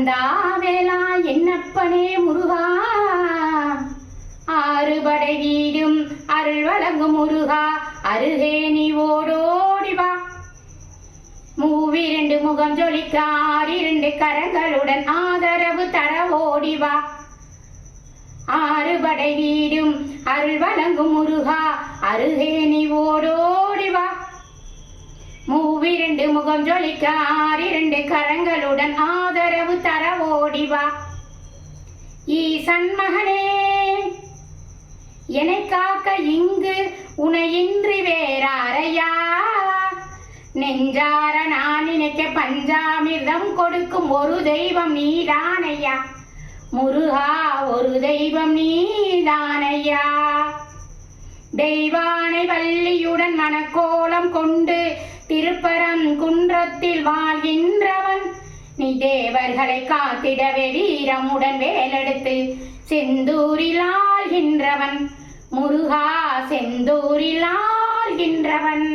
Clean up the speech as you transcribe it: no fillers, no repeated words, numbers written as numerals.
கந்தாவேலா என்னப்பனே முருகா, ஆறுபடை வீடும் அருள் வழங்கும் முருகா, அருகே நீ ஓடோடிவா. மூவிரண்டு முகம் ஜொலிக்க ஆறிரண்டு கரங்களுடன் ஆதரவு தர ஓடிவா. ஆறுபடை வீடும் அருள் வழங்கும் முருகா, அருகே நீ ஓடோடிவா. மூவிரண்டு முகம் ஜொலிக்க ஆறிரண்டு கரங்களுடன் ஆதரவு தர ஓடிவா. ஈசன் மகனே என்னை காக்க இங்கு உனையின்றி வேறாரையா, நெஞ்சார நான் நினைக்க பஞ்சாமிர்தம் கொடுக்கும் ஒரு தெய்வம் நீதானையா. முருகா ஒரு தெய்வம் நீதானையா. தெய்வானை வள்ளியுடன் மனக்கோலம் கொண்டு திருப்பரம் குன்றத்தில் வாழ்கின்றவன், நீ தேவர்களை காத்திடவே வீரமுடன் வேலெடுத்து செந்தூரில் ஆள்கின்றவன். முருகா செந்தூரில் ஆள்கின்றவன்.